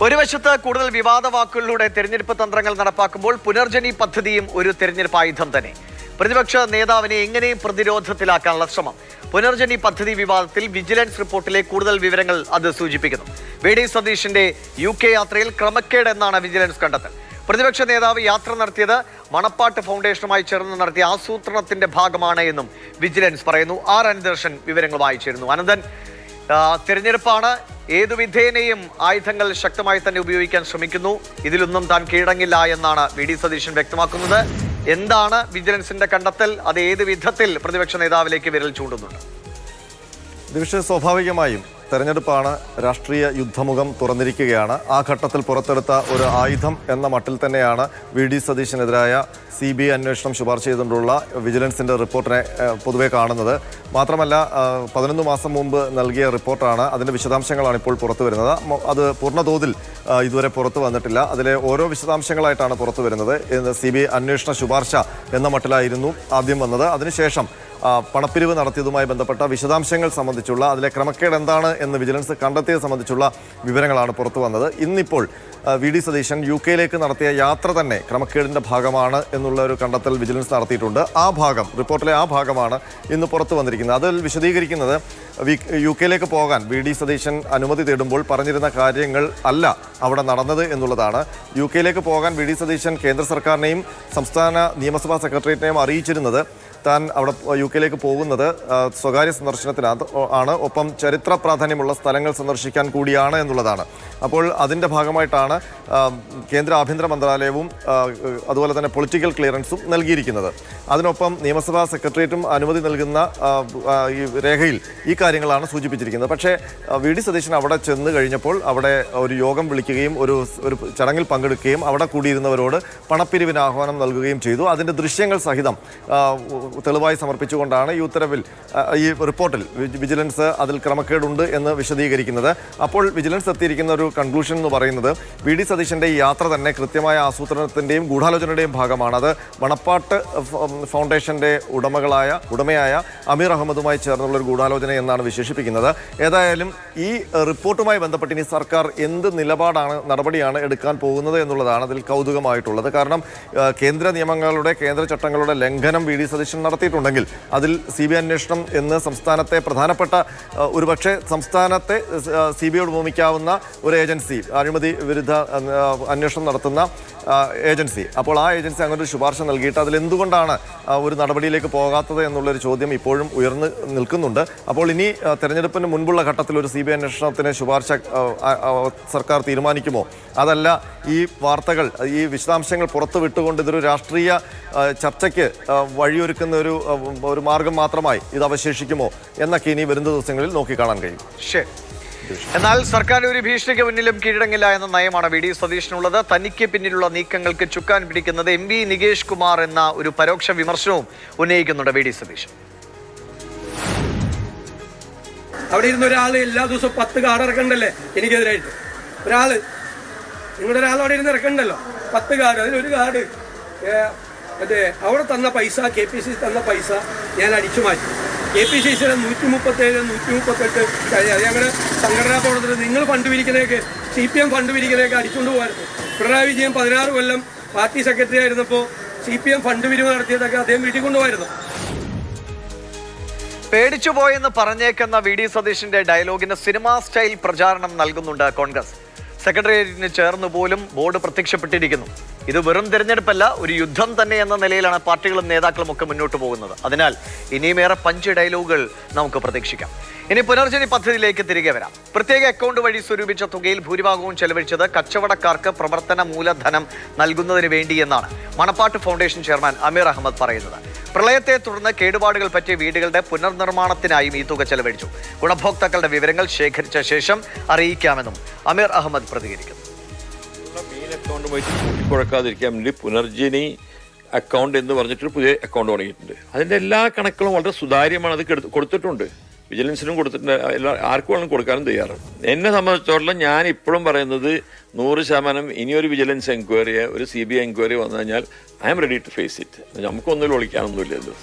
ഒരു വശത്ത് കൂടുതൽ വിവാദ വാക്കുകളിലൂടെ തെരഞ്ഞെടുപ്പ് തന്ത്രങ്ങൾ നടപ്പാക്കുമ്പോൾ പുനർജനി പദ്ധതിയും ഒരു തെരഞ്ഞെടുപ്പ് ആയുധം തന്നെ. പ്രതിപക്ഷ നേതാവിനെ എങ്ങനെയും പ്രതിരോധത്തിലാക്കാനുള്ള ശ്രമം. പുനർജനി പദ്ധതി വിവാദത്തിൽ വിജിലൻസ് റിപ്പോർട്ടിലെ കൂടുതൽ വിവരങ്ങൾ അത് സൂചിപ്പിക്കുന്നു. വി.ഡി. സതീശന്റെ UK യാത്രയിൽ ക്രമക്കേട് എന്നാണ് വിജിലൻസ് കണ്ടെത്തൽ. പ്രതിപക്ഷ നേതാവ് യാത്ര നടത്തിയത് മണപ്പാട്ട് ഫൗണ്ടേഷനുമായി ചേർന്ന് നടത്തിയ ആസൂത്രണത്തിന്റെ ഭാഗമാണ് എന്നും വിജിലൻസ് പറയുന്നു. അനന്തദർശൻ വിവരങ്ങളുമായി ചേരുന്നു. അനന്തൻ, തെരഞ്ഞെടുപ്പാണ്, ഏതു വിധേനയും ആയുധങ്ങൾ ശക്തമായി തന്നെ ഉപയോഗിക്കാൻ ശ്രമിക്കുന്നു. ഇതിലൊന്നും താൻ കീഴടങ്ങില്ല എന്നാണ് വി.ഡി. സതീശൻ വ്യക്തമാക്കുന്നത്. എന്താണ് വിജിലൻസിന്റെ കണ്ടെത്തൽ? അത് ഏത് വിധത്തിൽ പ്രതിപക്ഷ നേതാവിലേക്ക് വിരൽ ചൂണ്ടുന്നുണ്ട്? ദിവിഷ, സ്വാഭാവികമായും തെരഞ്ഞെടുപ്പാണ്, രാഷ്ട്രീയ യുദ്ധമുഖം തുറന്നിരിക്കുകയാണ്. ആ ഘട്ടത്തിൽ പുറത്തെടുത്ത ഒരു ആയുധം എന്ന മട്ടിൽ തന്നെയാണ് വി.ഡി. സതീശനെതിരായ CBI അന്വേഷണം ശുപാർശ ചെയ്തുകൊണ്ടുള്ള വിജിലൻസിൻ്റെ റിപ്പോർട്ടിനെ പൊതുവെ കാണുന്നത്. മാത്രമല്ല, 11 മാസം മുമ്പ് നൽകിയ റിപ്പോർട്ടാണ്. അതിൻ്റെ വിശദാംശങ്ങളാണ് ഇപ്പോൾ പുറത്തു വരുന്നത്. അത് പൂർണ്ണതോതിൽ ഇതുവരെ പുറത്തു വന്നിട്ടില്ല. അതിലെ ഓരോ വിശദാംശങ്ങളായിട്ടാണ് പുറത്തു വരുന്നത്. CBI അന്വേഷണ ശുപാർശ എന്ന മട്ടിലായിരുന്നു ആദ്യം വന്നത്. അതിനുശേഷം പണപ്പിരിവ് നടത്തിയതുമായി ബന്ധപ്പെട്ട വിശദാംശങ്ങൾ സംബന്ധിച്ചുള്ള, അതിലെ ക്രമക്കേട് എന്താണ് എന്ന് വിജിലൻസ് കണ്ടെത്തിയത് സംബന്ധിച്ചുള്ള വിവരങ്ങളാണ് പുറത്തു വന്നത്. ഇന്നിപ്പോൾ വി.ഡി. സതീശൻ UK നടത്തിയ യാത്ര തന്നെ ക്രമക്കേടിൻ്റെ ഭാഗമാണ് എന്നുള്ള ഒരു കണ്ടെത്തൽ വിജിലൻസ് നടത്തിയിട്ടുണ്ട്. ആ ഭാഗം, റിപ്പോർട്ടിലെ ആ ഭാഗമാണ് ഇന്ന് പുറത്തു വന്നിരിക്കുന്നത്. അതിൽ വിശദീകരിക്കുന്നത് UK പോകാൻ വി.ഡി. സതീശൻ അനുമതി തേടുമ്പോൾ പറഞ്ഞിരുന്ന കാര്യങ്ങൾ അല്ല അവിടെ നടന്നത് എന്നുള്ളതാണ്. UK പോകാൻ വി.ഡി. സതീശൻ കേന്ദ്ര സർക്കാരിനെയും സംസ്ഥാന നിയമസഭാ സെക്രട്ടേറിയറ്റിനെയും അറിയിച്ചിരുന്നത് താൻ അവിടെ UK പോകുന്നത് സ്വകാര്യ സന്ദർശനത്തിനാണ്, ഒപ്പം ചരിത്ര പ്രാധാന്യമുള്ള സ്ഥലങ്ങൾ സന്ദർശിക്കാൻ കൂടിയാണ് എന്നുള്ളതാണ്. അപ്പോൾ അതിൻ്റെ ഭാഗമായിട്ടാണ് കേന്ദ്ര ആഭ്യന്തര മന്ത്രാലയവും അതുപോലെ തന്നെ പൊളിറ്റിക്കൽ ക്ലിയറൻസും നൽകിയിരിക്കുന്നത്. അതിനൊപ്പം നിയമസഭാ സെക്രട്ടേറിയറ്റും അനുമതി നൽകുന്ന ഈ രേഖയിൽ ഈ കാര്യങ്ങളാണ് സൂചിപ്പിച്ചിരിക്കുന്നത്. പക്ഷേ വി.ഡി. സതീശൻ അവിടെ ചെന്ന് കഴിഞ്ഞപ്പോൾ അവിടെ ഒരു യോഗം വിളിക്കുകയും ഒരു ചടങ്ങിൽ പങ്കെടുക്കുകയും അവിടെ കൂടിയിരുന്നവരോട് പണപ്പിരിവിന് ആഹ്വാനം നൽകുകയും ചെയ്തു. അതിൻ്റെ ദൃശ്യങ്ങൾ സഹിതം തെളിവായി സമർപ്പിച്ചുകൊണ്ടാണ് ഈ ഉത്തരവിൽ, ഈ റിപ്പോർട്ടിൽ വിജിലൻസ് അതിൽ ക്രമക്കേടുണ്ട് എന്ന് വിശദീകരിക്കുന്നത്. അപ്പോൾ വിജിലൻസ് എത്തിയിരിക്കുന്ന ഒരു കൺക്ലൂഷൻ എന്ന് പറയുന്നത് വി.ഡി. സതീശൻ്റെ ഈ യാത്ര തന്നെ കൃത്യമായ ആസൂത്രണത്തിൻ്റെയും ഗൂഢാലോചനയുടെയും ഭാഗമാണ്. അത് മണപ്പാട്ട് ഫൗണ്ടേഷന്റെ ഉടമയായ അമീർ അഹമ്മദുമായി ചേർന്നുള്ള ഒരു ഗൂഢാലോചന എന്നാണ് വിശേഷിപ്പിക്കുന്നത്. ഏതായാലും ഈ റിപ്പോർട്ടുമായി ബന്ധപ്പെട്ട് ഇനി സർക്കാർ എന്ത് നടപടിയാണ് എടുക്കാൻ പോകുന്നത് എന്നുള്ളതാണ് അതിൽ കൗതുകമായിട്ടുള്ളത്. കാരണം കേന്ദ്ര നിയമങ്ങളുടെ, കേന്ദ്ര ചട്ടങ്ങളുടെ ലംഘനം വി.ഡി. സതീശൻ നടത്തിയിട്ടുണ്ടെങ്കിൽ അതിൽ CBI അന്വേഷണം എന്ന് സംസ്ഥാനത്തെ പ്രധാനപ്പെട്ട, ഒരുപക്ഷെ സംസ്ഥാനത്തെ CBIയോട് ഉപമിക്കാവുന്ന ഒരു ഏജൻസി, അഴിമതി വിരുദ്ധ അന്വേഷണം നടത്തുന്ന ഏജൻസി. അപ്പോൾ ആ ഏജൻസി അങ്ങനെ ഒരു ശുപാർശ നൽകിയിട്ട് അതിലെന്തുകൊണ്ടാണ് ഒരു നടപടിയിലേക്ക് പോകാത്തത് എന്നുള്ളൊരു ചോദ്യം ഇപ്പോഴും ഉയർന്നു നിൽക്കുന്നുണ്ട്. അപ്പോൾ ഇനി തെരഞ്ഞെടുപ്പിന് മുൻപുള്ള ഘട്ടത്തിൽ ഒരു CBI അന്വേഷണത്തിന് ശുപാർശ സർക്കാർ തീരുമാനിക്കുമോ? അതല്ല ഈ വാർത്തകൾ, ഈ വിശദാംശങ്ങൾ പുറത്തു വിട്ടുകൊണ്ട് ഇതൊരു രാഷ്ട്രീയ ചർച്ചയ്ക്ക് വഴിയൊരുക്കുന്ന ഒരു മാർഗം മാത്രമായി ഇത് അവശേഷിക്കുമോ എന്നൊക്കെ ഇനി വരുന്ന ദിവസങ്ങളിൽ നോക്കിക്കാണാൻ കഴിയും. ശരി. എന്നാൽ സർക്കാർ ഒരു ഭീഷണിക്ക് മുന്നിലും കീഴടങ്ങില്ല എന്ന നയമാണ് വി.ഡി. സതീശനുള്ളത്. തനിക്ക് പിന്നിലുള്ള നീക്കങ്ങൾക്ക് ചുക്കാൻ പിടിക്കുന്നത് MV നികേഷ് കുമാർ എന്ന ഒരു പരോക്ഷ വിമർശനവും ഉന്നയിക്കുന്നുണ്ട് വി.ഡി. സതീശൻ. അവിടെ ഇരുന്ന ഒരാൾ എല്ലാ ദിവസവും 10 കാർഡ് ഇറക്കണ്ടല്ലേ എനിക്കെതിരായിട്ട്? നിങ്ങളുടെ ഒരാൾ അവിടെ ഇരുന്ന് ഇറക്കണ്ടല്ലോ 10 കാർഡ്. അതിലൊരു കാർഡ് അവിടെ തന്ന പൈസ, KPCC തന്ന പൈസ ഞാൻ അടിച്ചു മാറ്റി. KPCCയുടെ 137, 138 ഞങ്ങളുടെ സംഘടനാ പ്രവർത്തനം നിങ്ങൾ ഫണ്ട് പിരിക്കുന്നതൊക്കെ, CPM ഫണ്ട് പിരിക്കുന്നതൊക്കെ അടിച്ചുകൊണ്ട് പോകായിരുന്നു. പിണറായി വിജയൻ 16 കൊല്ലം പാർട്ടി സെക്രട്ടറി ആയിരുന്നപ്പോൾ CPM ഫണ്ട് പിരിവ് നടത്തിയതൊക്കെ അദ്ദേഹം വീട്ടിൽ കൊണ്ടുപോയിരുന്നു. പേടിച്ചുപോയെന്ന് പറഞ്ഞേക്കുന്ന വി.ഡി. സതീശന്റെ ഡയലോഗിന് സിനിമാ സ്റ്റൈൽ പ്രചാരണം നൽകുന്നുണ്ട് കോൺഗ്രസ്. സെക്രട്ടേറിയറ്റിന് ചേർന്ന് പോലും ബോർഡ് പ്രത്യക്ഷപ്പെട്ടിരിക്കുന്നു. ഇത് വെറും തിരഞ്ഞെടുപ്പല്ല, ഒരു യുദ്ധം തന്നെ എന്ന നിലയിലാണ് പാർട്ടികളും നേതാക്കളും ഒക്കെ മുന്നോട്ട് പോകുന്നത്. അതിനാൽ ഇനിയുമേറെ പഞ്ച് ഡയലോഗുകൾ നമുക്ക് പ്രതീക്ഷിക്കാം. ഇനി പുനർജനി പദ്ധതിയിലേക്ക് തിരികെ വരാം. പ്രത്യേക അക്കൗണ്ട് വഴി സ്വരൂപിച്ച തുകയിൽ ഭൂരിഭാഗവും ചെലവഴിച്ചത് കച്ചവടക്കാർക്ക് പ്രവർത്തന മൂലധനം നൽകുന്നതിന് വേണ്ടി എന്നാണ് മണപ്പാട്ട് ഫൗണ്ടേഷൻ ചെയർമാൻ അമീർ അഹമ്മദ് പറയുന്നത്. പ്രളയത്തെ തുടർന്ന് കേടുപാടുകൾ പറ്റിയ വീടുകളുടെ പുനർനിർമ്മാണത്തിനായും ഈ തുക ചെലവഴിച്ചു. ഗുണഭോക്താക്കളുടെ വിവരങ്ങൾ ശേഖരിച്ച ശേഷം അറിയിക്കാമെന്നും അമീർ അഹമ്മദ് പ്രതികരിക്കുന്നു. മെയിൻ അക്കൗണ്ടുമായിട്ട് കൂട്ടിക്കുഴക്കാതിരിക്കാൻ വേണ്ടി പുനർജനി അക്കൗണ്ട് എന്ന് പറഞ്ഞിട്ടൊരു പുതിയ അക്കൗണ്ട് തുടങ്ങിയിട്ടുണ്ട്. അതിൻ്റെ എല്ലാ കണക്കുകളും വളരെ സുതാര്യമാണ്. അത് കൊടുത്തിട്ടുണ്ട്, വിജിലൻസിനും കൊടുത്തിട്ടുണ്ട്, ആർക്കും വേണം കൊടുക്കാനും തയ്യാറാണ്. എന്നെ സംബന്ധിച്ചിടത്തോളം ഞാൻ ഇപ്പോഴും പറയുന്നത് 100% ഇനിയൊരു വിജിലൻസ് എൻക്വയറി, ഒരു CBI എൻക്വയറി വന്നു കഴിഞ്ഞാൽ I am ready to face it. നമുക്കൊന്നും ഒളിക്കാനൊന്നുമില്ലല്ലോ.